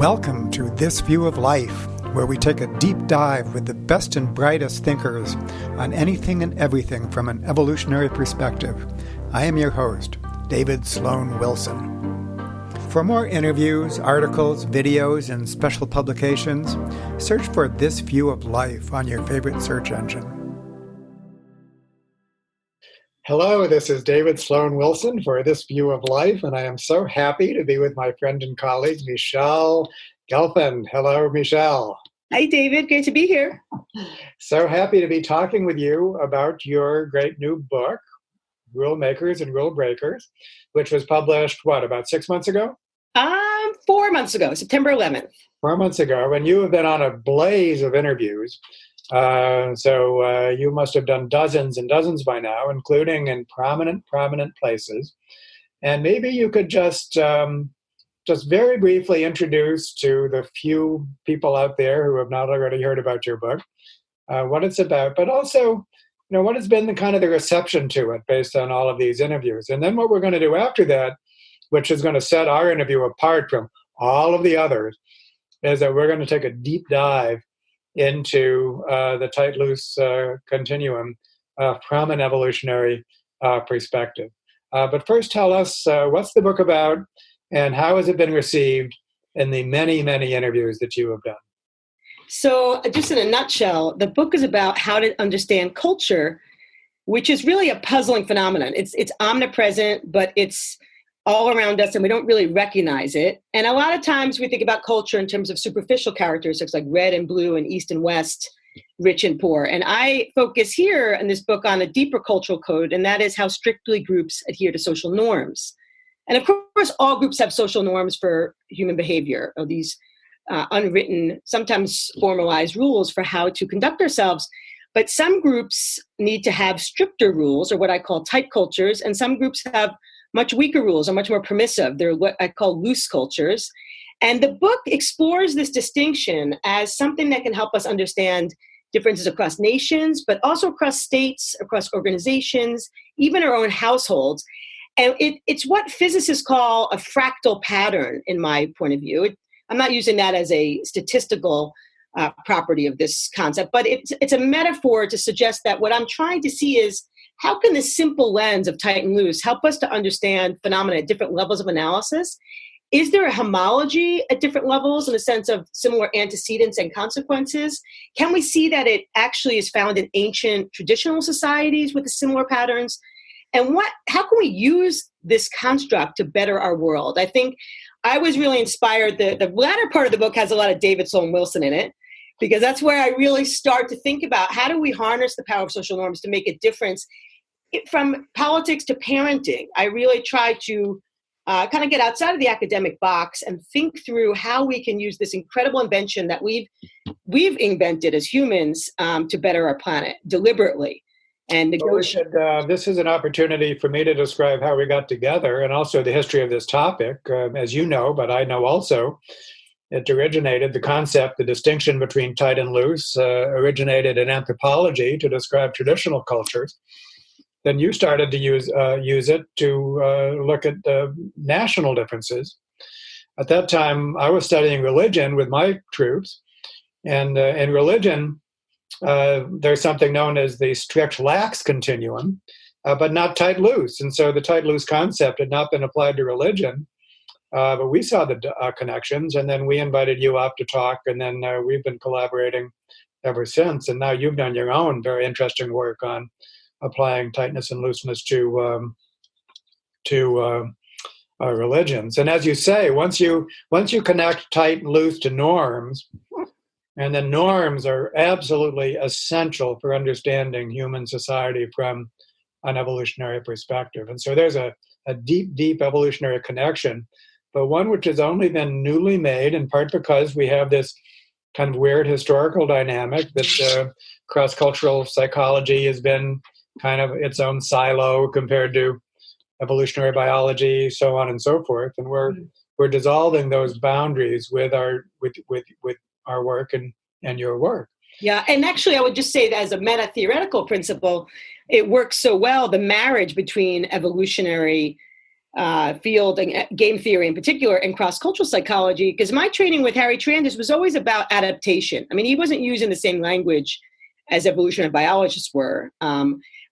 Welcome to This View of Life, where we take a deep dive with the best and brightest thinkers on anything and everything from an evolutionary perspective. I am your host, David Sloan Wilson. For more interviews, articles, videos, and special publications, search for This View of Life on your favorite search engine. Hello, this is David Sloan Wilson for This View of Life, and I am so happy to be with my friend and colleague, Michele Gelfand. Hello, Michele. Hi, David. Great to be here. So happy to be talking with you about your great new book, Rule Makers and Rule Breakers, which was published, about 6 months ago? 4 months ago, September 11th. 4 months ago, and you have been on a blaze of interviews. So you must have done dozens and dozens by now, including in prominent places. And maybe you could just very briefly introduce to the few people out there who have not already heard about your book, what it's about, but also, what has been the reception to it based on all of these interviews. And then what we're going to do after that, which is going to set our interview apart from all of the others, is that we're going to take a deep dive into the tight-loose continuum from an evolutionary perspective. But first, tell us, what's the book about, and how has it been received in the many, many interviews that you have done? So just in a nutshell, the book is about how to understand culture, which is really a puzzling phenomenon. It's omnipresent, but it's all around us and we don't really recognize it. And a lot of times we think about culture in terms of superficial characteristics like red and blue and east and west, rich and poor. And I focus here in this book on a deeper cultural code, and that is how strictly groups adhere to social norms. And of course, all groups have social norms for human behavior, or these unwritten, sometimes formalized rules for how to conduct ourselves. But some groups need to have stricter rules, or what I call tight cultures, and some groups have much weaker rules, are much more permissive. They're what I call loose cultures. And the book explores this distinction as something that can help us understand differences across nations, but also across states, across organizations, even our own households. And it's what physicists call a fractal pattern, in my point of view. I'm not using that as a statistical property of this concept, but it's a metaphor to suggest that what I'm trying to see is, how can this simple lens of tight and loose help us to understand phenomena at different levels of analysis? Is there a homology at different levels in the sense of similar antecedents and consequences? Can we see that it actually is found in ancient traditional societies with the similar patterns? And how can we use this construct to better our world? I think I was really inspired. The latter part of the book has a lot of David Sloan Wilson in it, because that's where I really start to think about how do we harness the power of social norms to make a difference from politics to parenting. I really try to kind of get outside of the academic box and think through how we can use this incredible invention that we've invented as humans to better our planet deliberately. And this is an opportunity for me to describe how we got together and also the history of this topic. As you know, but I know also, it originated, the concept, the distinction between tight and loose, originated in anthropology to describe traditional cultures. Then you started to use it to look at national differences. At that time, I was studying religion with my troops, and in religion, there's something known as the strict-lax continuum, but not tight-loose. And so the tight-loose concept had not been applied to religion, but we saw the connections, and then we invited you up to talk, and then we've been collaborating ever since. And now you've done your own very interesting work on applying tightness and looseness to religions. And as you say, once you connect tight and loose to norms, and then norms are absolutely essential for understanding human society from an evolutionary perspective. And so there's a deep evolutionary connection, but one which has only been newly made, in part because we have this kind of weird historical dynamic that cross-cultural psychology has been kind of its own silo compared to evolutionary biology, so on and so forth. And we're dissolving those boundaries with our work and your work. Yeah, and actually I would just say that as a meta-theoretical principle, it works so well, the marriage between evolutionary field, and game theory in particular, and cross-cultural psychology, because my training with Harry Trandis was always about adaptation. I mean, he wasn't using the same language as evolutionary biologists were.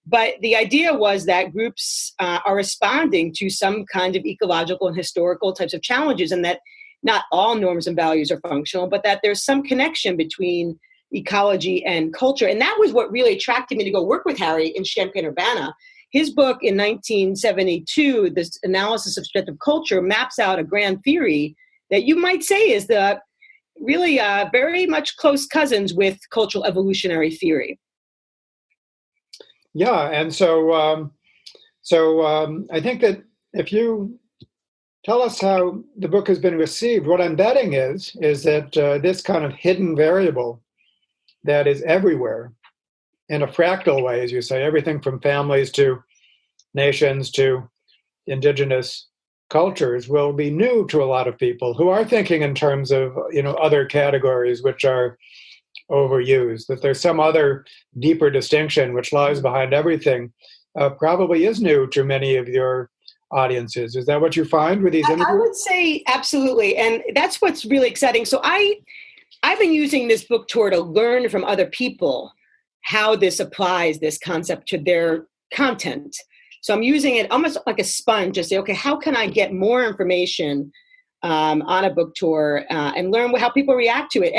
But the idea was that groups are responding to some kind of ecological and historical types of challenges, and that not all norms and values are functional, but that there's some connection between ecology and culture. And that was what really attracted me to go work with Harry in Champaign-Urbana. His book in 1972, this analysis of subjective culture, maps out a grand theory that you might say is the really very much close cousins with cultural evolutionary theory. Yeah, and so I think that if you tell us how the book has been received, what I'm betting is that this kind of hidden variable that is everywhere in a fractal way, as you say, everything from families to nations to indigenous cultures, will be new to a lot of people who are thinking in terms of other categories which are overused. That there's some other deeper distinction which lies behind everything, probably is new to many of your audiences. Is that what you find with these interviews? I would say absolutely, and that's what's really exciting. So I've been using this book tour to learn from other people how this applies, this concept, to their content. So I'm using it almost like a sponge to say, okay, how can I get more information on a book tour and learn how people react to it?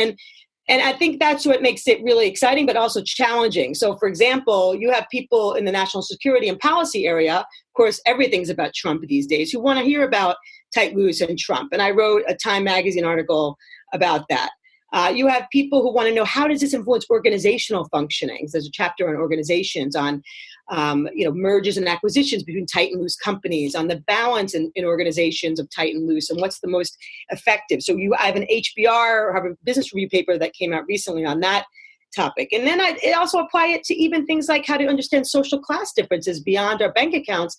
And I think that's what makes it really exciting, but also challenging. So, for example, you have people in the national security and policy area, of course, everything's about Trump these days, who want to hear about tight, loose, and Trump. And I wrote a Time magazine article about that. You have people who want to know, how does this influence organizational functioning? There's a chapter on organizations, on mergers and acquisitions between tight and loose companies, on the balance in organizations of tight and loose, and what's the most effective. So I have an HBR, or Harvard Business Review paper that came out recently on that topic. And then I also apply it to even things like how to understand social class differences beyond our bank accounts.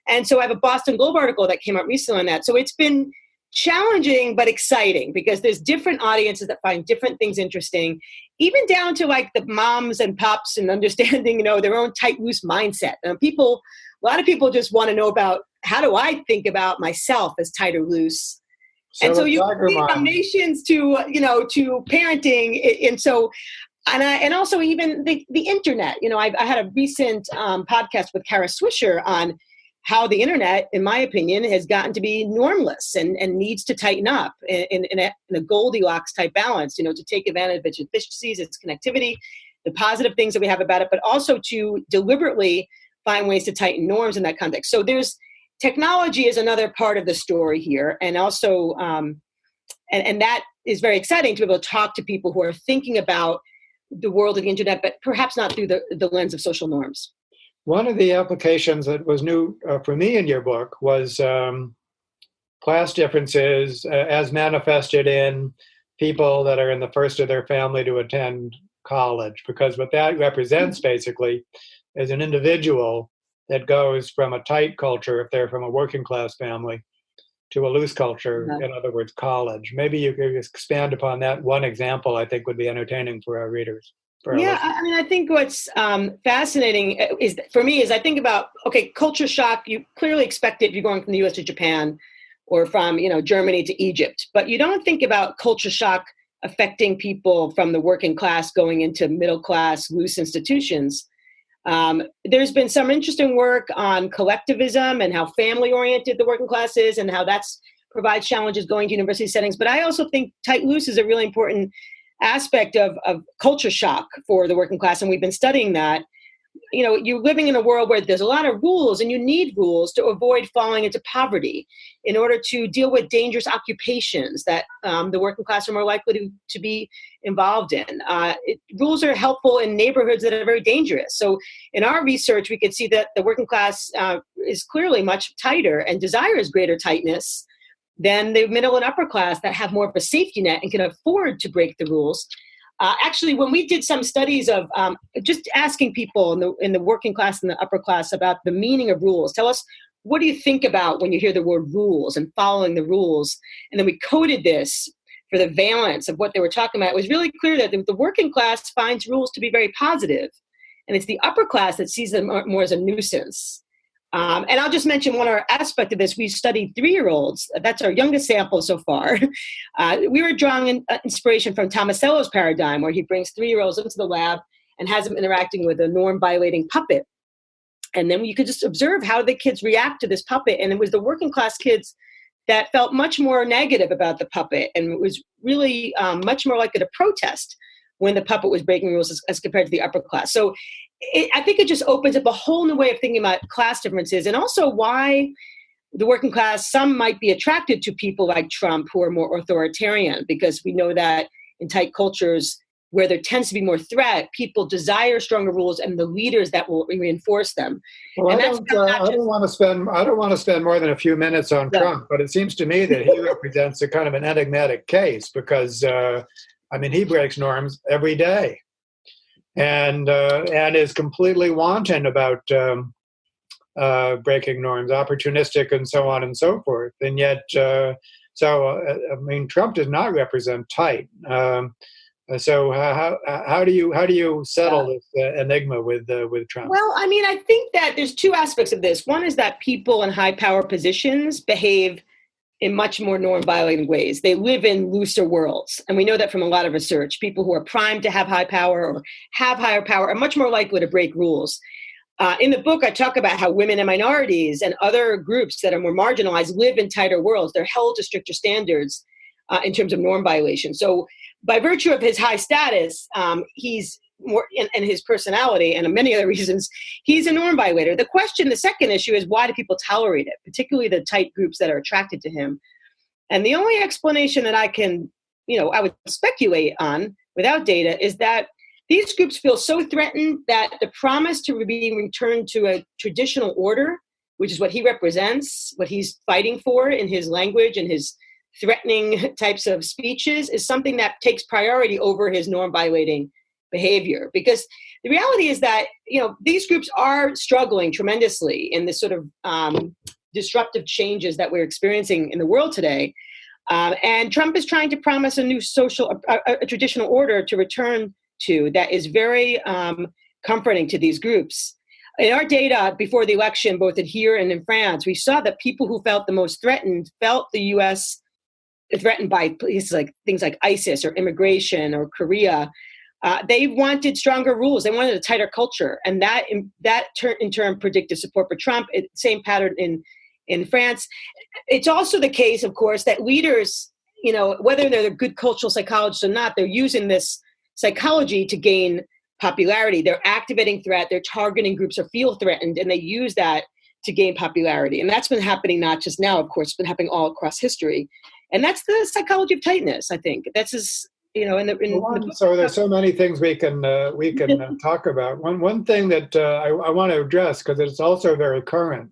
And so I have a Boston Globe article that came out recently on that. So it's been challenging but exciting, because there's different audiences that find different things interesting, even down to like the moms and pops and understanding, their own tight, loose mindset. And a lot of people just want to know about, how do I think about myself as tight or loose? And so you see foundations to parenting. And also even the internet. I had a recent podcast with Kara Swisher on how the internet, in my opinion, has gotten to be normless and needs to tighten up in a Goldilocks type balance, to take advantage of its efficiencies, its connectivity, the positive things that we have about it, but also to deliberately find ways to tighten norms in that context. So technology is another part of the story here. And also, and that is very exciting, to be able to talk to people who are thinking about the world of the internet, but perhaps not through the lens of social norms. One of the applications that was new for me in your book was class differences as manifested in people that are in the first of their family to attend college, because what that represents basically is an individual that goes from a tight culture, if they're from a working class family, to a loose culture, in other words, college. Maybe you could expand upon that. One example I think would be entertaining for our readers. I think what's fascinating is I think about, culture shock. You clearly expect it if you're going from the U.S. to Japan, or from Germany to Egypt, but you don't think about culture shock affecting people from the working class going into middle class loose institutions. There's been some interesting work on collectivism and how family oriented the working class is, and how that's provides challenges going to university settings. But I also think tight loose is a really important aspect of culture shock for the working class. And we've been studying that. You're living in a world where there's a lot of rules, and you need rules to avoid falling into poverty, in order to deal with dangerous occupations that the working class are more likely to be involved in. Rules are helpful in neighborhoods that are very dangerous. So in our research, we could see that the working class is clearly much tighter and desires greater tightness than the middle and upper class that have more of a safety net and can afford to break the rules. Actually, when we did some studies of just asking people in the working class and the upper class about the meaning of rules, tell us, what do you think about when you hear the word rules and following the rules? And then we coded this for the valence of what they were talking about. It was really clear that the working class finds rules to be very positive, and it's the upper class that sees them more as a nuisance. And I'll just mention one other aspect of this. We studied 3-year-olds. That's our youngest sample so far. We were drawing inspiration from Tomasello's paradigm, where he brings 3-year-olds into the lab and has them interacting with a norm-violating puppet. And then you could just observe how the kids react to this puppet. And it was the working class kids that felt much more negative about the puppet, and it was really much more likely to protest when the puppet was breaking rules as compared to the upper class. So I think it just opens up a whole new way of thinking about class differences, and also why the working class, some might be attracted to people like Trump who are more authoritarian, because we know that in tight cultures where there tends to be more threat, people desire stronger rules and the leaders that will reinforce them. Well, and I don't want to spend more than a few minutes on Trump, but it seems to me that he represents a kind of an enigmatic case, because he breaks norms every day, and is completely wanton about breaking norms, opportunistic, and so on and so forth. And yet, Trump does not represent tight. So how do you settle this enigma with Trump? Well, I think that there's 2 aspects of this. One is that people in high power positions behave in much more norm-violating ways. They live in looser worlds. And we know that from a lot of research. People who are primed to have high power or have higher power are much more likely to break rules. In the book, I talk about how women and minorities and other groups that are more marginalized live in tighter worlds. They're held to stricter standards in terms of norm violation. So by virtue of his high status, he's more, and his personality and many other reasons, he's a norm violator. The second issue is, why do people tolerate it, particularly the tight groups that are attracted to him? And the only explanation that I can, I would speculate on without data, is that these groups feel so threatened that the promise to be returned to a traditional order, which is what he represents, what he's fighting for in his language and his threatening types of speeches, is something that takes priority over his norm violating behavior. Because the reality is that, these groups are struggling tremendously in this sort of disruptive changes that we're experiencing in the world today. And Trump is trying to promise a new a traditional order to return to that is very comforting to these groups. In our data before the election, both in here and in France, we saw that people who felt the most threatened felt the U.S. threatened by places like things like ISIS or immigration or Korea. They wanted stronger rules. They wanted a tighter culture. And that in turn predicted support for Trump. Same pattern in France. It's also the case, of course, that leaders, whether they're good cultural psychologists or not, they're using this psychology to gain popularity. They're activating threat. They're targeting groups who feel threatened, and they use that to gain popularity. And that's been happening not just now, of course, it's been happening all across history. And that's the psychology of tightness, I think. That's just, so there's so many things we can talk about. One thing that I want to address, because it's also very current,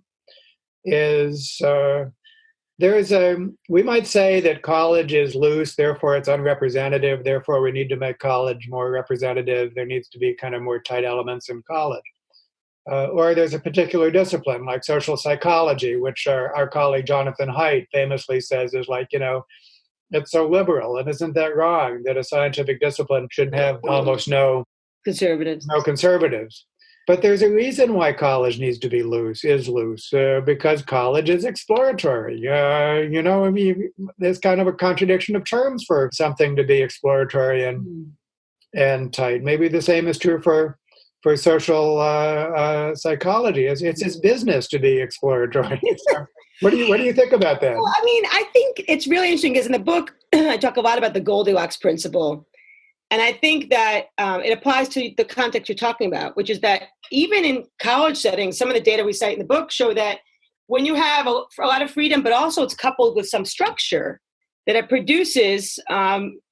is we might say that college is loose, therefore it's unrepresentative, therefore we need to make college more representative. There needs to be kind of more tight elements in college. Or there's a particular discipline like social psychology, which our colleague Jonathan Haidt famously says is like, it's so liberal. And isn't that wrong, that a scientific discipline should have almost no conservatives? But there's a reason why college needs to be loose, because college is exploratory. There's kind of a contradiction of terms for something to be exploratory and tight. Maybe the same is true for social psychology. It's his business to be exploratory. So what do you think about that? Well, I think it's really interesting, because in the book, I talk a lot about the Goldilocks principle. And I think that it applies to the context you're talking about, which is that even in college settings, some of the data we cite in the book show that when you have a lot of freedom, but also it's coupled with some structure, that it produces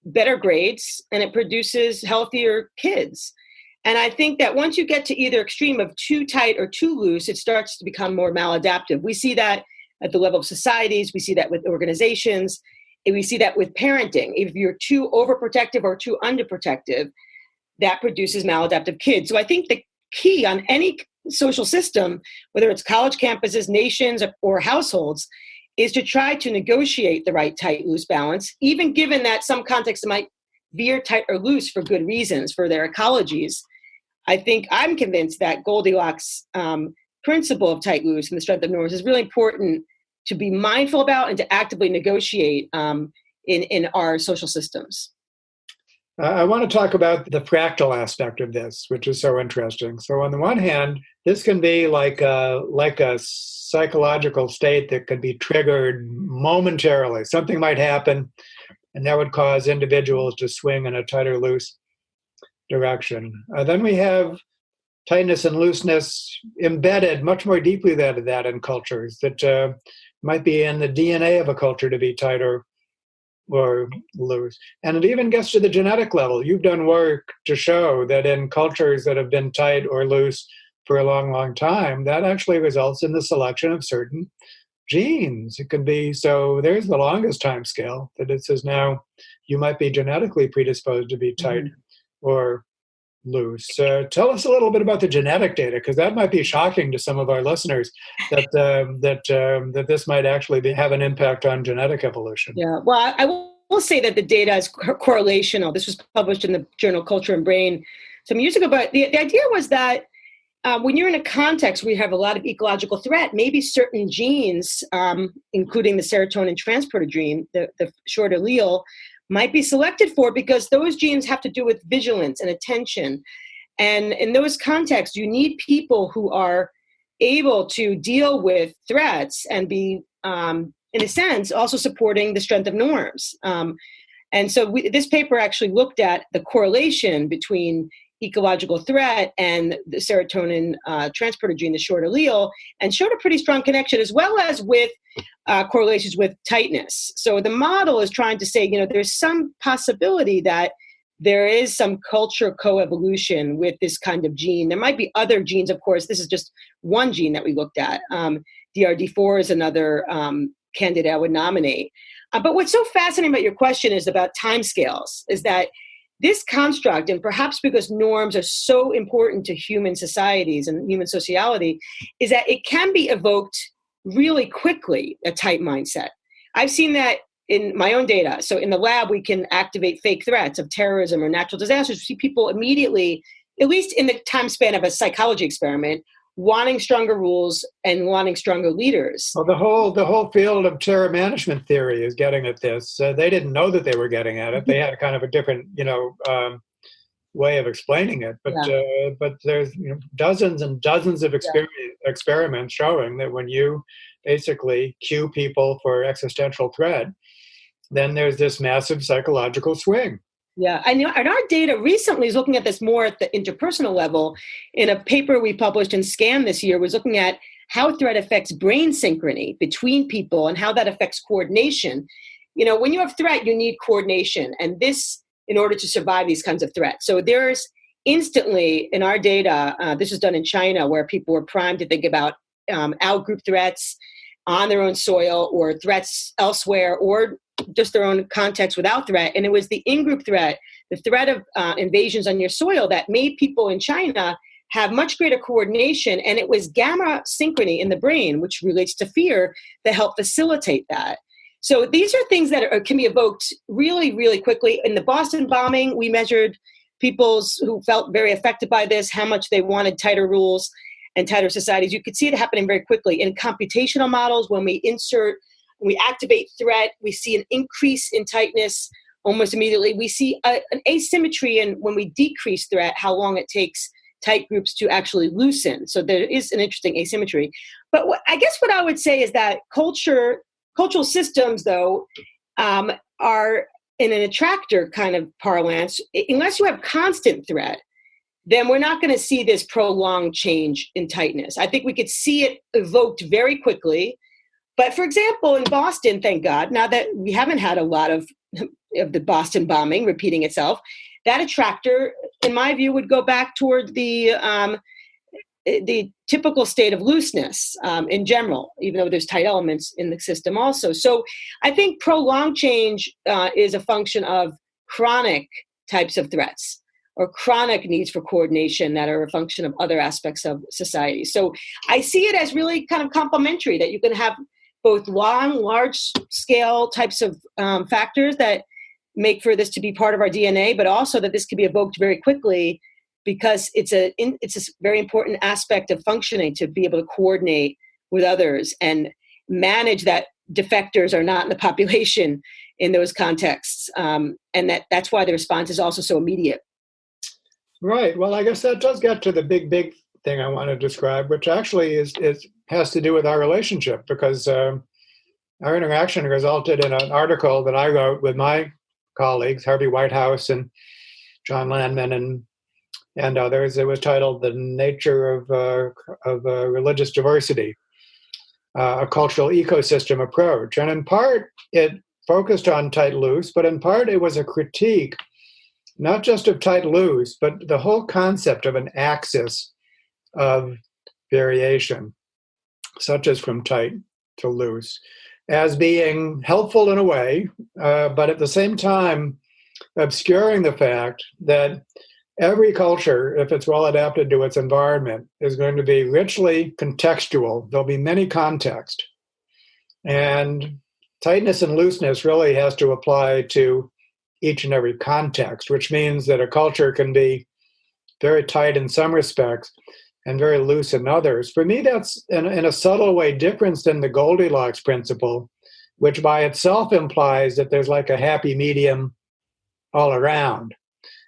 better grades and it produces healthier kids. And I think that once you get to either extreme of too tight or too loose, it starts to become more maladaptive. We see that at the level of societies. We see that with organizations. And we see that with parenting. If you're too overprotective or too underprotective, that produces maladaptive kids. So I think the key on any social system, whether it's college campuses, nations, or households, is to try to negotiate the right tight-loose balance, even given that some contexts might veer tight or loose for good reasons, for their ecologies. I think I'm convinced that Goldilocks principle of tight loose and the strength of norms is really important to be mindful about and to actively negotiate in our social systems. I want to talk about the fractal aspect of this, which is so interesting. So on the one hand, this can be like a psychological state that could be triggered momentarily. Something might happen, and that would cause individuals to swing in a tighter loose direction. Then we have tightness and looseness embedded much more deeply than that in cultures that might be in the DNA of a culture to be tighter or loose. And it even gets to the genetic level. You've done work to show that in cultures that have been tight or loose for a long, long time, that actually results in the selection of certain genes. It can be, so there's the longest time scale that it says now you might be genetically predisposed to be tight or loose. Tell us a little bit about the genetic data, because that might be shocking to some of our listeners that this might actually have an impact on genetic evolution. Yeah, well, I will say that the data is correlational. This was published in the journal Culture and Brain some years ago, but the idea was that when you're in a context where you have a lot of ecological threat, maybe certain genes, including the serotonin transporter gene, the short allele, might be selected for because those genes have to do with vigilance and attention. And in those contexts, you need people who are able to deal with threats and be, in a sense, also supporting the strength of norms. And so this paper actually looked at the correlation between ecological threat and the serotonin transporter gene, the short allele, and showed a pretty strong connection, as well as with correlations with tightness. So the model is trying to say, there's some possibility that there is some culture coevolution with this kind of gene. There might be other genes, of course. This is just one gene that we looked at. DRD4 is another candidate I would nominate. But what's so fascinating about your question is about timescales, is that this construct, and perhaps because norms are so important to human societies and human sociality, is that it can be evoked really quickly, a tight mindset. I've seen that in my own data. So in the lab, we can activate fake threats of terrorism or natural disasters. We see people immediately, at least in the time span of a psychology experiment, wanting stronger rules and wanting stronger leaders. Well, the whole field of terror management theory is getting at this. They didn't know that they were getting at it. They had kind of a different, way of explaining it. But there's dozens and dozens of experiments showing that when you basically cue people for existential threat, then there's this massive psychological swing. Yeah, and our data recently is looking at this more at the interpersonal level. In a paper we published in SCAN this year, was looking at how threat affects brain synchrony between people and how that affects coordination. When you have threat, you need coordination, and this in order to survive these kinds of threats. So there's instantly in our data, this was done in China, where people were primed to think about out-group threats on their own soil or threats elsewhere, or just their own context without threat. And it was the in-group threat, the threat of invasions on your soil, that made people in China have much greater coordination. And it was gamma synchrony in the brain, which relates to fear, that helped facilitate that. So these are things that can be evoked really, really quickly. In the Boston bombing, we measured people who felt very affected by this, how much they wanted tighter rules and tighter societies. You could see it happening very quickly. In computational models, when we activate threat, we see an increase in tightness almost immediately. We see an asymmetry in when we decrease threat, how long it takes tight groups to actually loosen. So there is an interesting asymmetry. But I guess what I would say is that cultural systems, though, are in an attractor kind of parlance. Unless you have constant threat, then we're not going to see this prolonged change in tightness. I think we could see it evoked very quickly. But for example, in Boston, thank God, now that we haven't had a lot of the Boston bombing repeating itself, that attractor, in my view, would go back toward the typical state of looseness in general, even though there's tight elements in the system also. So I think prolonged change is a function of chronic types of threats or chronic needs for coordination that are a function of other aspects of society. So I see it as really kind of complementary, that you can have both large-scale types of factors that make for this to be part of our DNA, but also that this can be evoked very quickly because it's a very important aspect of functioning to be able to coordinate with others and manage that defectors are not in the population in those contexts. And that's why the response is also so immediate. Right. Well, I guess that does get to the big thing I want to describe, which actually has to do with our relationship, because our interaction resulted in an article that I wrote with my colleagues, Harvey Whitehouse and John Landman and others. It was titled "The Nature of Religious Diversity: A Cultural Ecosystem Approach." And in part, it focused on tight-loose, but in part, it was a critique, not just of tight-loose, but the whole concept of an axis of variation, such as from tight to loose, as being helpful in a way, but at the same time obscuring the fact that every culture, if it's well adapted to its environment, is going to be richly contextual. There'll be many contexts. And tightness and looseness really has to apply to each and every context, which means that a culture can be very tight in some respects and very loose in others. For me, that's in a subtle way different than the Goldilocks principle, which by itself implies that there's like a happy medium all around,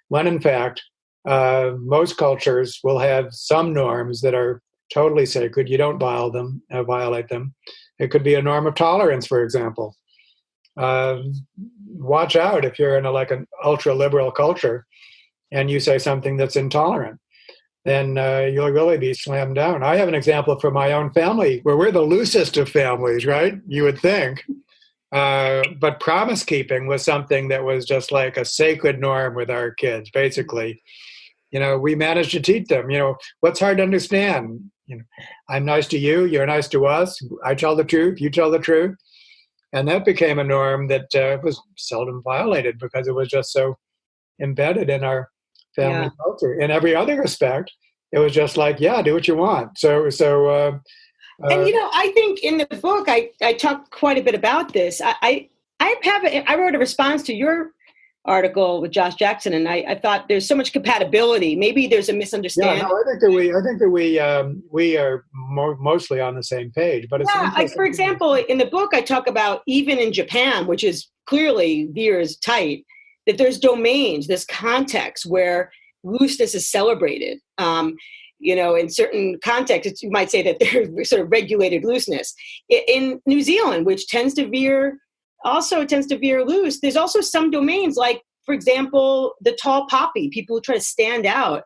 when in fact, most cultures will have some norms that are totally sacred. You don't violate them. It could be a norm of tolerance, for example. Watch out if you're in an ultra-liberal culture and you say something that's intolerant, then you'll really be slammed down. I have an example from my own family where we're the loosest of families, right? You would think. But promise keeping was something that was just like a sacred norm with our kids, basically. We managed to teach them, what's hard to understand? I'm nice to you, you're nice to us. I tell the truth, you tell the truth. And that became a norm that was seldom violated because it was just so embedded in our family culture. In every other respect, it was just like, do what you want. And I think in the book, I talk quite a bit about this. I wrote a response to your article with Josh Jackson, and I thought there's so much compatibility. Maybe there's a misunderstanding. Yeah, no, I think that we are mostly on the same page. But it's like for example, in the book, I talk about even in Japan, which is clearly veers tight, that there's domains, this context where looseness is celebrated. In certain contexts, you might say that there's sort of regulated looseness. In New Zealand, which tends to veer loose, there's also some domains like, for example, the tall poppy. People who try to stand out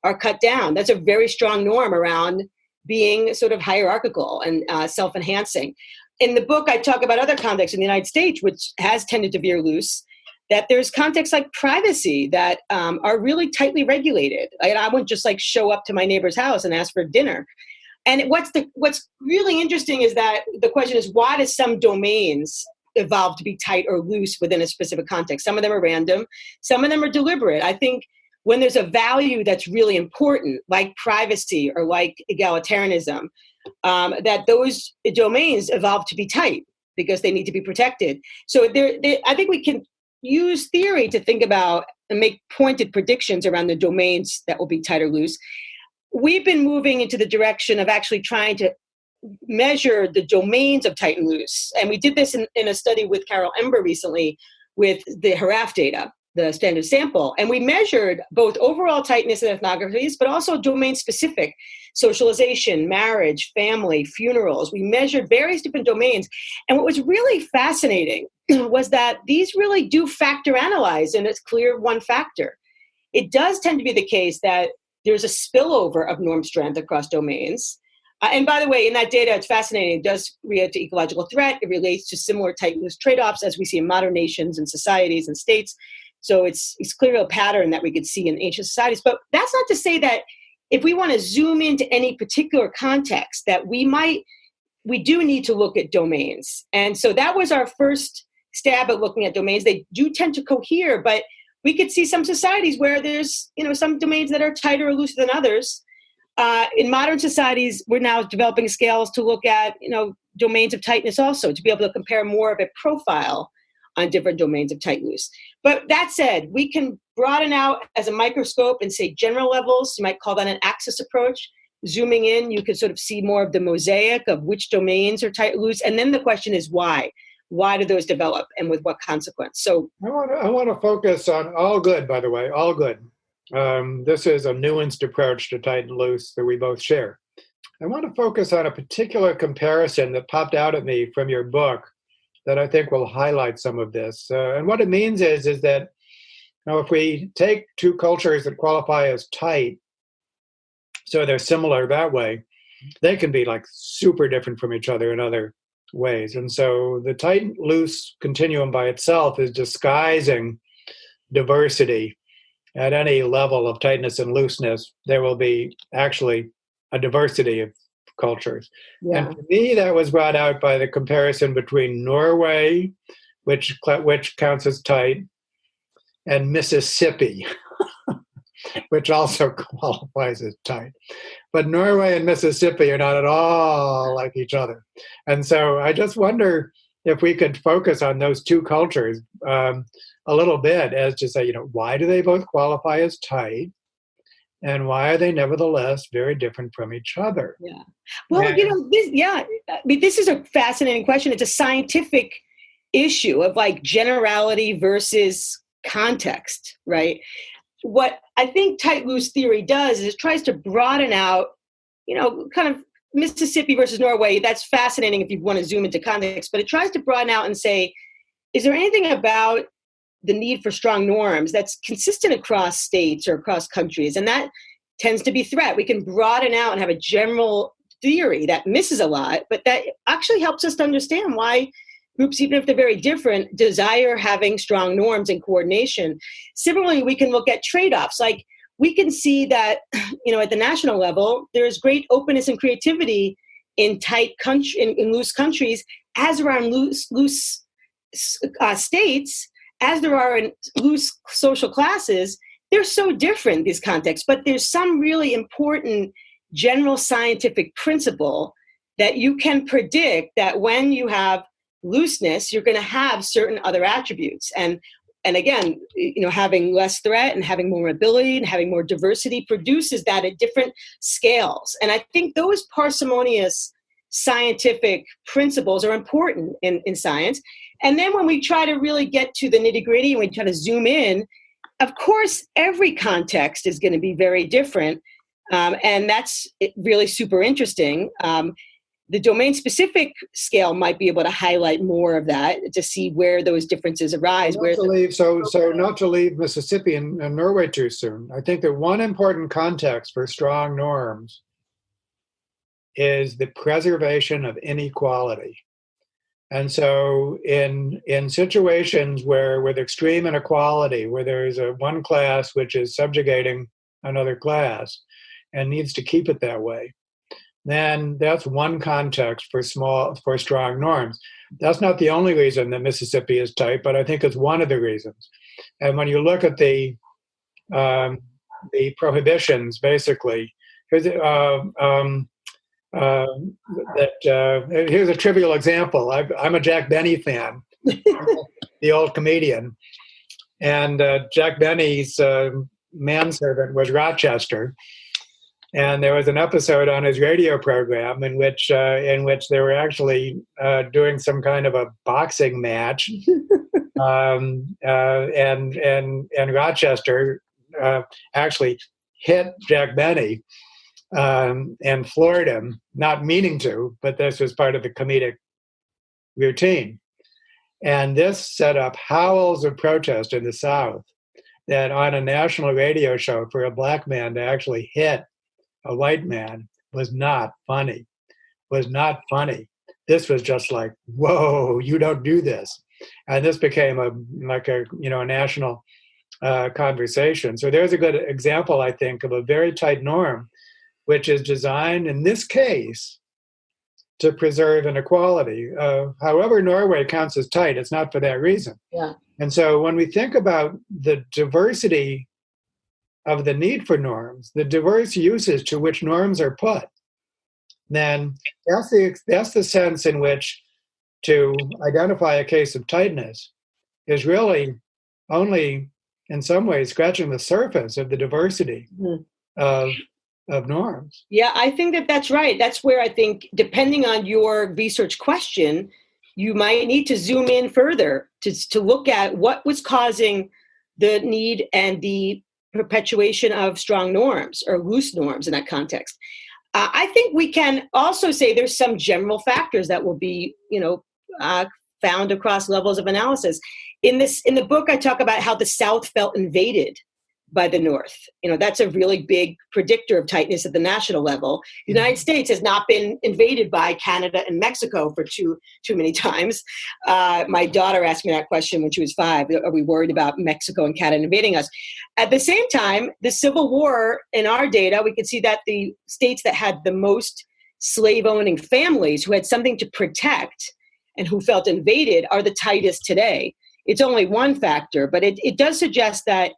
are cut down. That's a very strong norm around being sort of hierarchical and self-enhancing. In the book, I talk about other contexts in the United States, which has tended to veer loose, that there's contexts like privacy that are really tightly regulated. I wouldn't just show up to my neighbor's house and ask for dinner. And what's really interesting is that the question is, why do some domains evolve to be tight or loose within a specific context? Some of them are random. Some of them are deliberate. I think when there's a value that's really important, like privacy or like egalitarianism, that those domains evolve to be tight because they need to be protected. So I think we can use theory to think about and make pointed predictions around the domains that will be tight or loose. We've been moving into the direction of actually trying to measure the domains of tight and loose. And we did this in a study with Carol Ember recently with the HRAF data, the standard sample. And we measured both overall tightness in ethnographies, but also domain-specific socialization, marriage, family, funerals. We measured various different domains. And what was really fascinating was that these really do factor analyze, and it's clear one factor. It does tend to be the case that there's a spillover of norm strength across domains. And by the way, in that data, it's fascinating. It does relate to ecological threat. It relates to similar tight-loose trade-offs as we see in modern nations and societies and states. So it's clearly a pattern that we could see in ancient societies. But that's not to say that if we want to zoom into any particular context, that we do need to look at domains. And so that was our first stab at looking at domains. They do tend to cohere, but we could see some societies where there's, some domains that are tighter or looser than others. In modern societies, we're now developing scales to look at, domains of tightness also, to be able to compare more of a profile on different domains of tight loose. But that said, we can broaden out as a microscope and say general levels. You might call that an axis approach. Zooming in, you can sort of see more of the mosaic of which domains are tight loose. And then the question is why? Why do those develop and with what consequence? So I want to focus on all good, by the way, all good. This is a nuanced approach to tight and loose that we both share. I want to focus on a particular comparison that popped out at me from your book that I think will highlight some of this. And what it means is that if we take two cultures that qualify as tight, so they're similar that way, they can be like super different from each other in other ways. And so the tight loose continuum by itself is disguising diversity. At any level of tightness and looseness, there will be actually a diversity of cultures. Yeah. And for me, that was brought out by the comparison between Norway, which counts as tight, and Mississippi, which also qualifies as tight. But Norway and Mississippi are not at all like each other. And so I just wonder if we could focus on those two cultures a little bit as to say, why do they both qualify as tight? And why are they nevertheless very different from each other? Yeah. Well, this is a fascinating question. It's a scientific issue of like generality versus context, right? What I think tight loose theory does is it tries to broaden out, kind of Mississippi versus Norway. That's fascinating if you want to zoom into context, but it tries to broaden out and say, is there anything about the need for strong norms that's consistent across states or across countries? And that tends to be threat. We can broaden out and have a general theory that misses a lot, but that actually helps us to understand why groups, even if they're very different, desire having strong norms and coordination. Similarly, we can look at trade-offs. Like we can see that, at the national level, there is great openness and creativity in tight country, in loose countries, as around loose states, as there are in loose social classes. They're so different, these contexts, but there's some really important general scientific principle that you can predict that when you have looseness, you're going to have certain other attributes. And again, having less threat and having more mobility and having more diversity produces that at different scales. And I think those parsimonious scientific principles are important in science. And then when we try to really get to the nitty-gritty and we try to zoom in, of course, every context is going to be very different. And that's really super interesting. The domain-specific scale might be able to highlight more of that to see where those differences arise. Not to leave Mississippi and Norway too soon. I think that one important context for strong norms is the preservation of inequality. And so in situations where with extreme inequality, where there is one class which is subjugating another class and needs to keep it that way, then that's one context for strong norms. That's not the only reason that Mississippi is tight, but I think it's one of the reasons. And when you look at the prohibitions, basically, here's a trivial example. I'm a Jack Benny fan, the old comedian, and Jack Benny's manservant was Rochester. And there was an episode on his radio program in which they were actually doing some kind of a boxing match, and Rochester actually hit Jack Benny and floored him, not meaning to, but this was part of the comedic routine. And this set up howls of protest in the South that on a national radio show for a black man to actually hit a white man was not funny. This was just like, whoa, you don't do this. And this became a national conversation. So there's a good example, I think, of a very tight norm, which is designed in this case to preserve inequality. However, Norway counts as tight, it's not for that reason. Yeah. And so when we think about the diversity of the need for norms, the diverse uses to which norms are put, then that's the sense in which to identify a case of tightness, is really only in some ways scratching the surface of the diversity of norms. Yeah, I think that that's right. That's where I think, depending on your research question, you might need to zoom in further to look at what was causing the need and the perpetuation of strong norms or loose norms in that context. I think we can also say there's some general factors that will be, found across levels of analysis. In the book, I talk about how the South felt invaded by the North. That's a really big predictor of tightness at the national level. The United States has not been invaded by Canada and Mexico for too many times. My daughter asked me that question when she was 5. Are we worried about Mexico and Canada invading us? At the same time, the Civil War, in our data, we could see that the states that had the most slave-owning families who had something to protect and who felt invaded are the tightest today. It's only one factor, but it does suggest that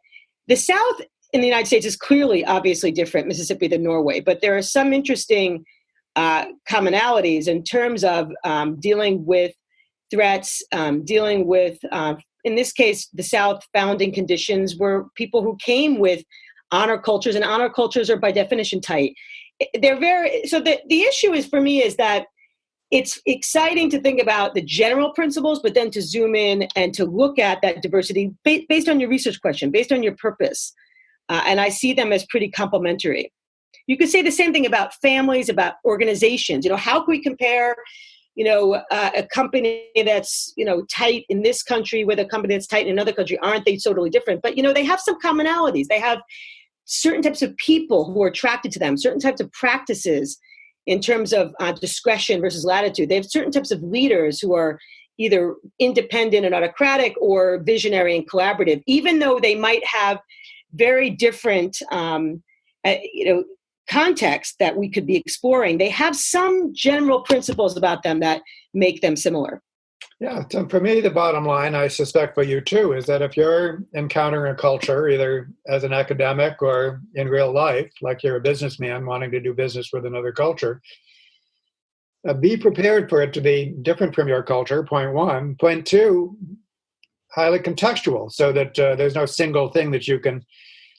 the South in the United States is clearly, obviously different, Mississippi than Norway, but there are some interesting commonalities in terms of dealing with threats, in this case, the South founding conditions were people who came with honor cultures, and honor cultures are by definition tight. The issue is, for me, is that it's exciting to think about the general principles, but then to zoom in and to look at that diversity based on your research question, based on your purpose. And I see them as pretty complementary. You could say the same thing about families, about organizations. How can we compare, a company that's, tight in this country with a company that's tight in another country? Aren't they totally different? But, they have some commonalities. They have certain types of people who are attracted to them, certain types of practices in terms of discretion versus latitude. They have certain types of leaders who are either independent and autocratic or visionary and collaborative, even though they might have very different, contexts that we could be exploring. They have some general principles about them that make them similar. Yeah, so for me, the bottom line, I suspect for you too, is that if you're encountering a culture, either as an academic or in real life, like you're a businessman wanting to do business with another culture, be prepared for it to be different from your culture, point one. Point two, highly contextual, so that there's no single thing that you can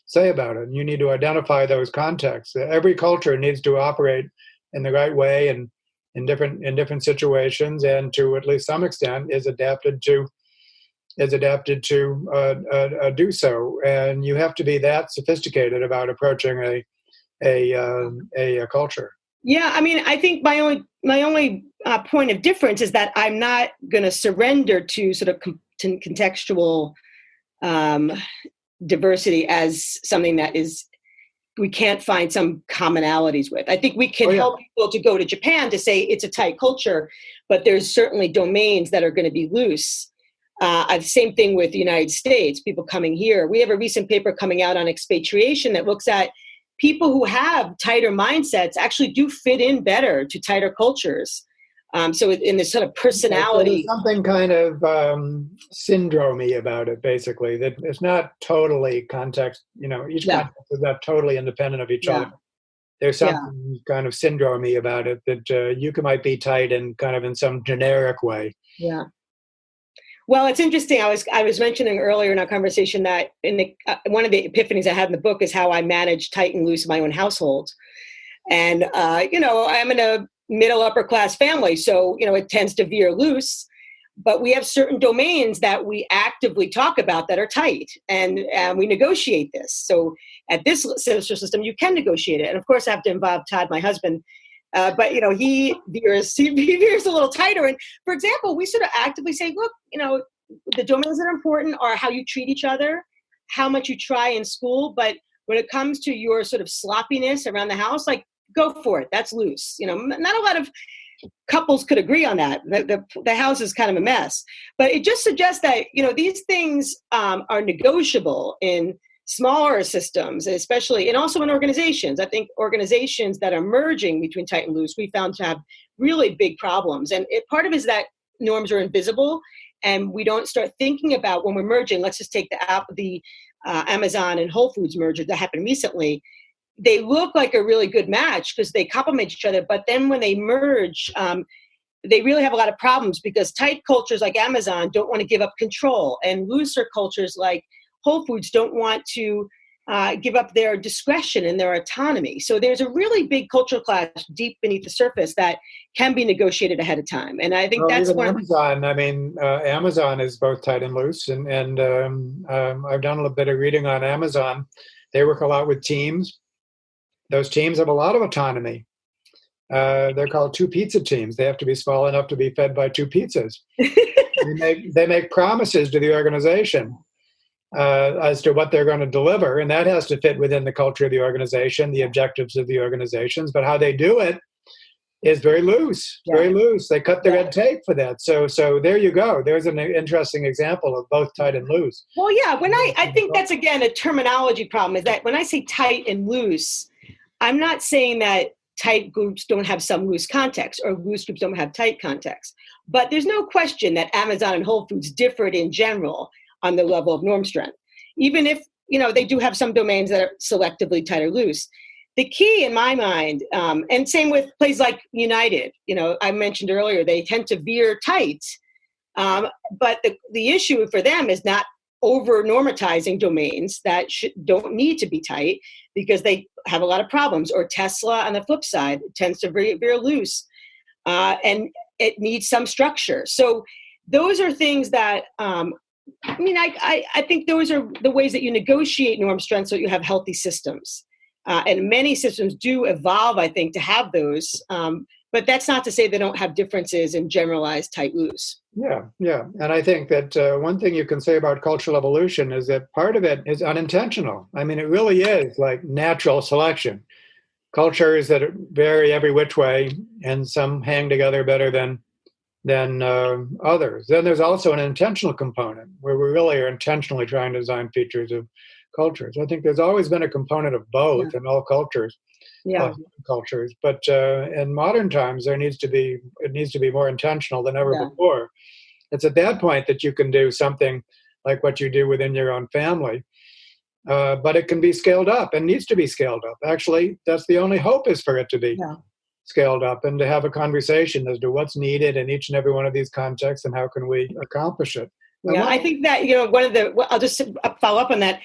say about it. You need to identify those contexts. Every culture needs to operate in the right way and in different situations, and to at least some extent is adapted to do so. And you have to be that sophisticated about approaching a culture. Yeah, I mean, I think my only point of difference is that I'm not going to surrender to sort of contextual diversity as something that we can't find some commonalities with. I think we can help people to go to Japan to say it's a tight culture, but there's certainly domains that are going to be loose. Same thing with the United States, people coming here. We have a recent paper coming out on expatriation that looks at people who have tighter mindsets actually do fit in better to tighter cultures. So in this sort of personality. There's something kind of syndrome-y about it, basically, that it's not totally context, each context is not totally independent of each other. There's something kind of syndrome-y about it that you might be tight in kind of in some generic way. Yeah. Well, it's interesting. I was mentioning earlier in our conversation that one of the epiphanies I had in the book is how I manage tight and loose in my own household. And, I'm in a middle upper class family, so it tends to veer loose, but we have certain domains that we actively talk about that are tight, and we negotiate this. So at this social system, you can negotiate it, and of course I have to involve Todd, my husband, but he veers a little tighter. And for example, we sort of actively say, look, the domains that are important are how you treat each other, how much you try in school, but when it comes to your sort of sloppiness around the house, like, go for it. That's loose. Not a lot of couples could agree on that. The house is kind of a mess, but it just suggests that, these things are negotiable in smaller systems, especially, and also in organizations. I think organizations that are merging between tight and loose, we found to have really big problems. And part of it is that norms are invisible and we don't start thinking about when we're merging. Let's just take the Amazon and Whole Foods merger that happened recently. They look like a really good match because they complement each other. But then when they merge, they really have a lot of problems because tight cultures like Amazon don't want to give up control, and looser cultures like Whole Foods don't want to give up their discretion and their autonomy. So there's a really big cultural clash deep beneath the surface that can be negotiated ahead of time. And I think that's even one Amazon. I mean, Amazon is both tight and loose, and I've done a little bit of reading on Amazon. They work a lot with teams. Those teams have a lot of autonomy. They're called two pizza teams. They have to be small enough to be fed by two pizzas. They make promises to the organization as to what they're going to deliver, and that has to fit within the culture of the organization, the objectives of the organizations. But how they do it is very loose, very loose. They cut the red tape for that. So there you go. There's an interesting example of both tight and loose. Well, yeah. When I think that's again a terminology problem. Is that when I say tight and loose, I'm not saying that tight groups don't have some loose context or loose groups don't have tight context. But there's no question that Amazon and Whole Foods differed in general on the level of norm strength, even if, they do have some domains that are selectively tight or loose. The key in my mind, and same with places like United, I mentioned earlier, they tend to veer tight. But the issue for them is not over normatizing domains that don't need to be tight because they have a lot of problems. Or Tesla, on the flip side, tends to veer loose, and it needs some structure. So those are things that, I think those are the ways that you negotiate norm strength so you have healthy systems. And many systems do evolve, I think, to have those. But that's not to say they don't have differences in generalized tight loose. Yeah. And I think that one thing you can say about cultural evolution is that part of it is unintentional. I mean, it really is like natural selection. Cultures that vary every which way, and some hang together better than others. Then there's also an intentional component where we really are intentionally trying to design features of cultures. I think there's always been a component of both in all cultures. Cultures, but in modern times, it needs to be more intentional than ever before. It's at that point that you can do something like what you do within your own family, but it can be scaled up and needs to be scaled up. Actually, that's the only hope, is for it to be scaled up and to have a conversation as to what's needed in each and every one of these contexts and how can we accomplish it. I think that, I'll just follow up on that,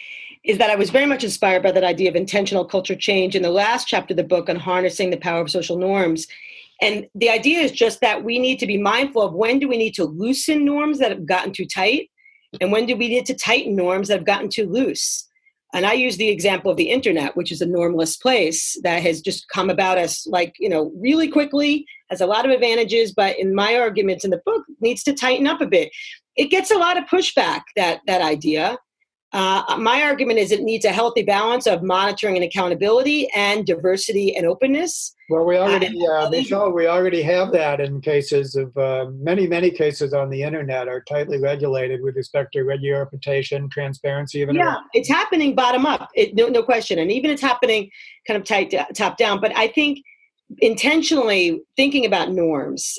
is that I was very much inspired by that idea of intentional culture change in the last chapter of the book on harnessing the power of social norms. And the idea is just that we need to be mindful of when do we need to loosen norms that have gotten too tight, and when do we need to tighten norms that have gotten too loose. And I use the example of the internet, which is a normless place that has just come about us really quickly, has a lot of advantages, but in my arguments in the book needs to tighten up a bit. It gets a lot of pushback, that idea. My argument is it needs a healthy balance of monitoring and accountability and diversity and openness. Well, we already, Michele, we already have that in cases of many cases on the internet are tightly regulated with respect to reputation, transparency. It's happening bottom up, no question. And even it's happening kind of top down. But I think intentionally thinking about norms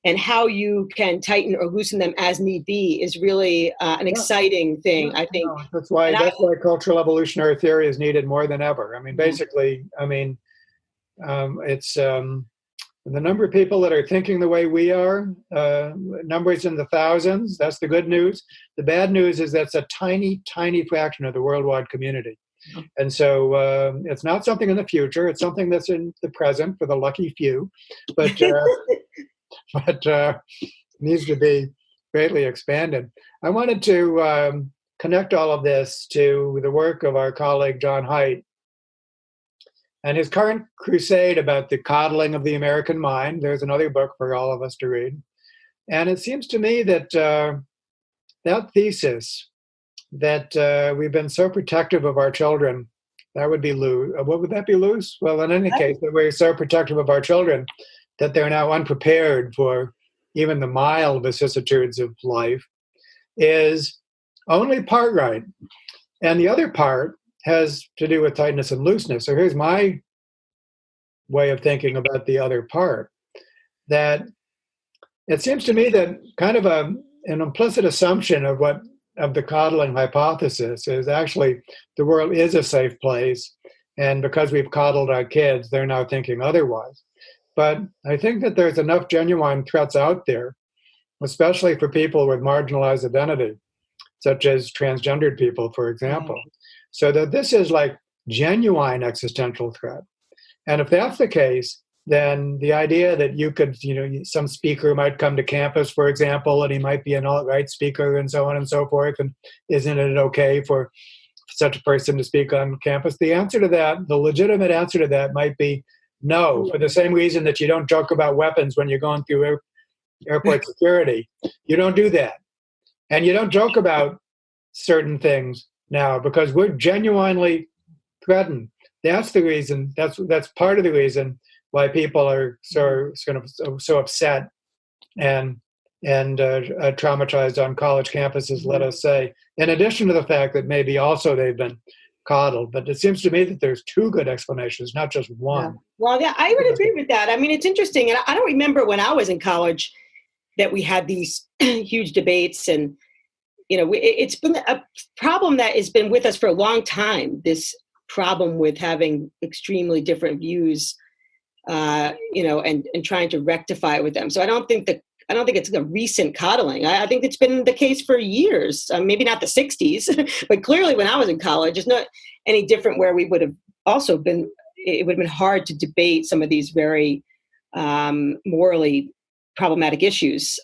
and how you can tighten or loosen them as need be is really an exciting thing, I think. That's why cultural evolutionary theory is needed more than ever. I mean, basically, it's the number of people that are thinking the way we are, numbers in the thousands. That's the good news. The bad news is that's a tiny fraction of the worldwide community. And so it's not something in the future. It's something that's in the present for the lucky few. But needs to be greatly expanded. I wanted to connect all of this to the work of our colleague John Haidt and his current crusade about the coddling of the American mind. There's another book for all of us to read. And it seems to me that that thesis that we've been so protective of our children, that would be loose. What would that be loose? Well, in any case, that we're so protective of our children that they're now unprepared for even the mild vicissitudes of life, is only part right. And the other part has to do with tightness and looseness. So here's my way of thinking about the other part, that it seems to me that kind of an implicit assumption of the coddling hypothesis is actually the world is a safe place, and because we've coddled our kids, they're now thinking otherwise. But I think that there's enough genuine threats out there, especially for people with marginalized identity, such as transgendered people, for example. So that this is like genuine existential threat. And if that's the case, then the idea that you could, some speaker might come to campus, for example, and he might be an alt-right speaker and so on and so forth, and isn't it okay for such a person to speak on campus? The answer to that, the legitimate answer to that might be no, for the same reason that you don't joke about weapons when you're going through airport security. You don't do that. And you don't joke about certain things now because we're genuinely threatened. That's the reason, that's part of the reason why people are so upset and traumatized on college campuses, let us say, in addition to the fact that maybe also they've been coddled. But it seems to me that there's two good explanations, not just one. Yeah. Well, yeah, I would agree with that. I mean, it's interesting. And I don't remember when I was in college that we had these huge debates. And, it's been a problem that has been with us for a long time, this problem with having extremely different views, and trying to rectify it with them. So I don't think it's a recent coddling. I think it's been the case for years. Maybe not the 60s, but clearly when I was in college, it's not any different where we would have also been, it would have been hard to debate some of these very morally problematic issues.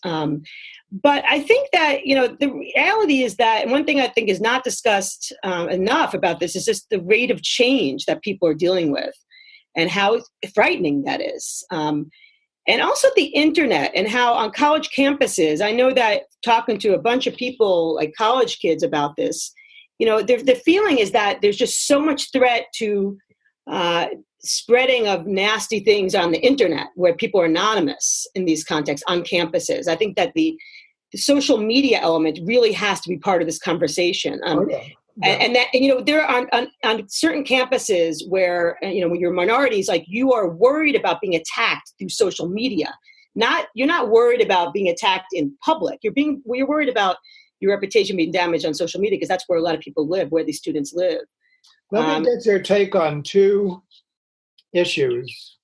But I think that, the reality is that, and one thing I think is not discussed enough about this is just the rate of change that people are dealing with and how frightening that is. And also the internet and how on college campuses, I know that talking to a bunch of people, like college kids about this, the feeling is that there's just so much threat to spreading of nasty things on the internet where people are anonymous in these contexts on campuses. I think that the social media element really has to be part of this conversation. And there are on certain campuses where, when you're minorities, like you are worried about being attacked through social media. You're not worried about being attacked in public. You're worried about your reputation being damaged on social media because that's where a lot of people live, where these students live. Let me get your take on two issues,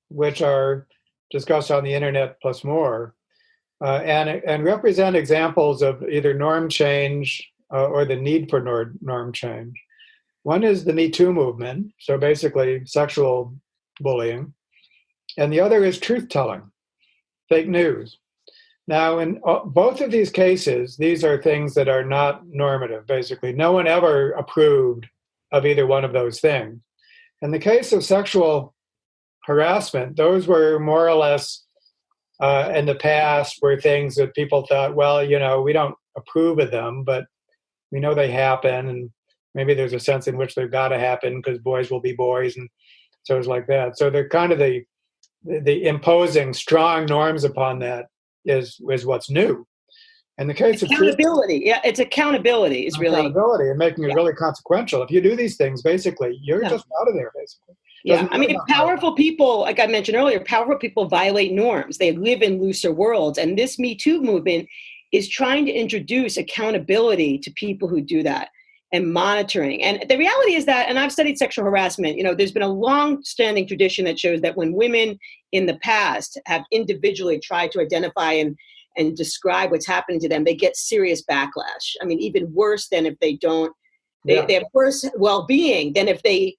which are discussed on the internet plus more, and represent examples of either norm change or the need for norm change. One is the Me Too movement, so basically sexual bullying, and the other is truth-telling, fake news. Now, in both of these cases, these are things that are not normative, basically. No one ever approved of either one of those things. In the case of sexual harassment, those were more or less in the past were things that people thought, well, we don't approve of them, but we know they happen, and maybe there's a sense in which they've got to happen because boys will be boys, and so it's like that. So they're kind of the imposing strong norms upon that is what's new. In the case of accountability, it's accountability is really accountability and making it really consequential. If you do these things, basically, you're just out of there, basically. Yeah, I mean, powerful people, like I mentioned earlier, powerful people violate norms. They live in looser worlds, and this Me Too movement is trying to introduce accountability to people who do that and monitoring. And the reality is that, and I've studied sexual harassment, there's been a long-standing tradition that shows that when women in the past have individually tried to identify and describe what's happening to them, they get serious backlash. I mean, even worse than if they don't, they have worse well-being than if they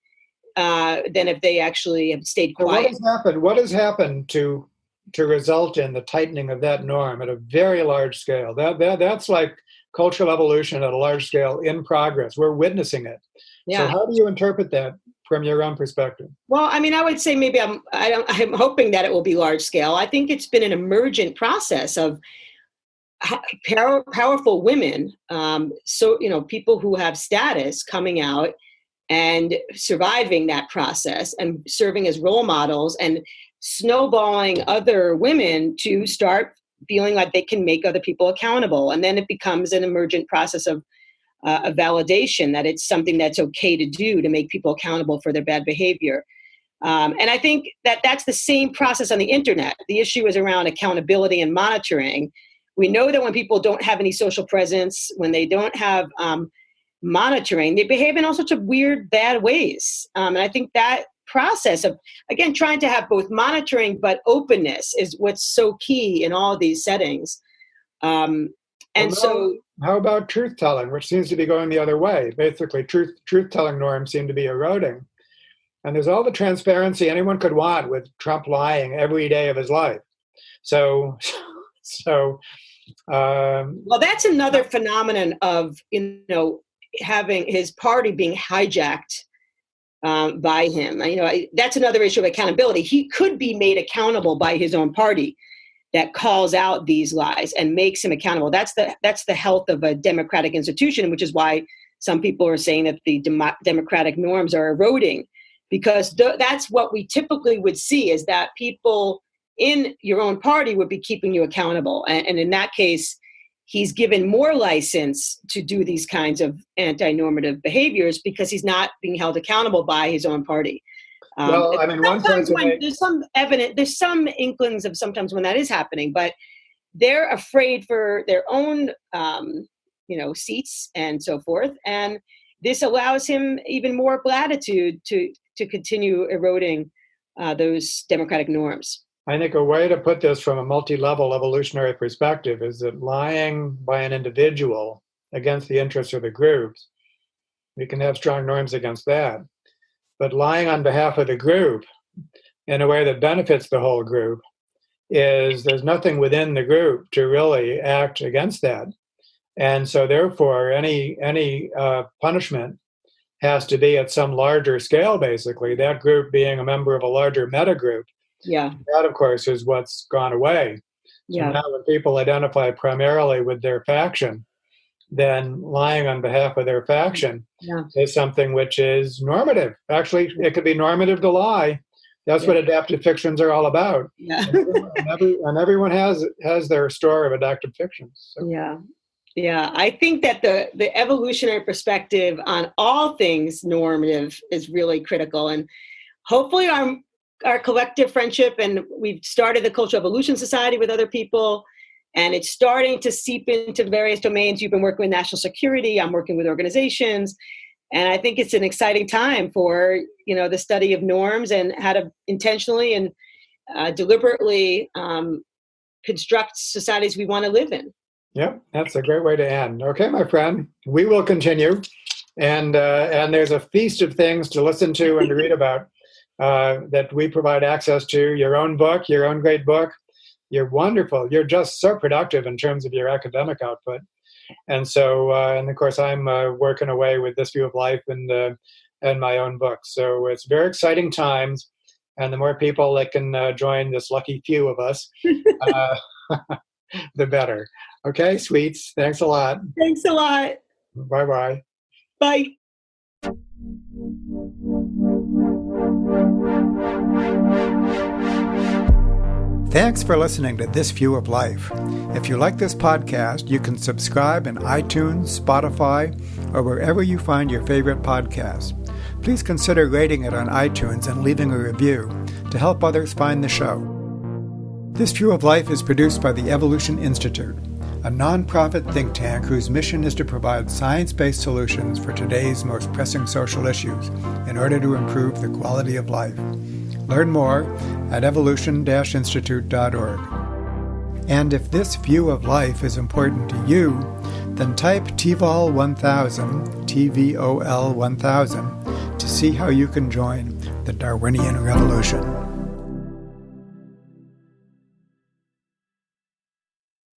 actually have stayed quiet. What has happened to result in the tightening of that norm at a very large scale? That's like cultural evolution at a large scale in progress. We're witnessing it. Yeah. So how do you interpret that from your own perspective? Well, I mean, I would say maybe I'm hoping that it will be large scale. I think it's been an emergent process of powerful women, people who have status coming out and surviving that process and serving as role models and snowballing other women to start feeling like they can make other people accountable. And then it becomes an emergent process of validation that it's something that's okay to do to make people accountable for their bad behavior. And I think that that's the same process on the internet. The issue is around accountability and monitoring. We know that when people don't have any social presence, when they don't have monitoring, they behave in all sorts of weird, bad ways. And I think that process of, again, trying to have both monitoring but openness is what's so key in all these settings. How about truth telling, which seems to be going the other way? Basically, truth telling norms seem to be eroding. And there's all the transparency anyone could want with Trump lying every day of his life. Well, that's another phenomenon of, having his party being hijacked by him. That's another issue of accountability. He could be made accountable by his own party that calls out these lies and makes him accountable. That's the health of a democratic institution, which is why some people are saying that the democratic norms are eroding, because that's what we typically would see, is that people in your own party would be keeping you accountable. And in that case, he's given more license to do these kinds of anti-normative behaviors because he's not being held accountable by his own party. There's some evidence, there's some inklings of sometimes when that is happening, but they're afraid for their own, seats and so forth. And this allows him even more latitude to continue eroding those democratic norms. I think a way to put this from a multi-level evolutionary perspective is that lying by an individual against the interests of the groups, we can have strong norms against that. But lying on behalf of the group in a way that benefits the whole group there's nothing within the group to really act against that. And so therefore, any punishment has to be at some larger scale, basically, that group being a member of a larger meta group. Yeah. That, of course, is what's gone away. Yeah. So now when people identify primarily with their faction, then lying on behalf of their faction is something which is normative. Actually, it could be normative to lie. That's what adaptive fictions are all about. Yeah. and everyone has their store of adaptive fictions. So. Yeah. Yeah. I think that the evolutionary perspective on all things normative is really critical. And hopefully our collective friendship, and we've started the Cultural Evolution Society with other people, and it's starting to seep into various domains. You've been working with national security. I'm working with organizations. And I think it's an exciting time for, the study of norms and how to intentionally and deliberately construct societies we want to live in. Yep, that's a great way to end. Okay, my friend, we will continue. And there's a feast of things to listen to and to read about that we provide access to. Your own book, your own great book. You're wonderful. You're just so productive in terms of your academic output. And so, and of course, I'm working away with This View of Life and my own book. So it's very exciting times. And the more people that can join this lucky few of us, the better. Okay, sweets. Thanks a lot. Thanks a lot. Bye-bye. Bye. Thanks for listening to This View of Life. If you like this podcast, you can subscribe in iTunes, Spotify, or wherever you find your favorite podcasts. Please consider rating it on iTunes and leaving a review to help others find the show. This View of Life is produced by the Evolution Institute, a nonprofit think tank whose mission is to provide science-based solutions for today's most pressing social issues in order to improve the quality of life. Learn more at evolution-institute.org. And if this view of life is important to you, then type TVOL 1000, TVOL 1000, to see how you can join the Darwinian Revolution.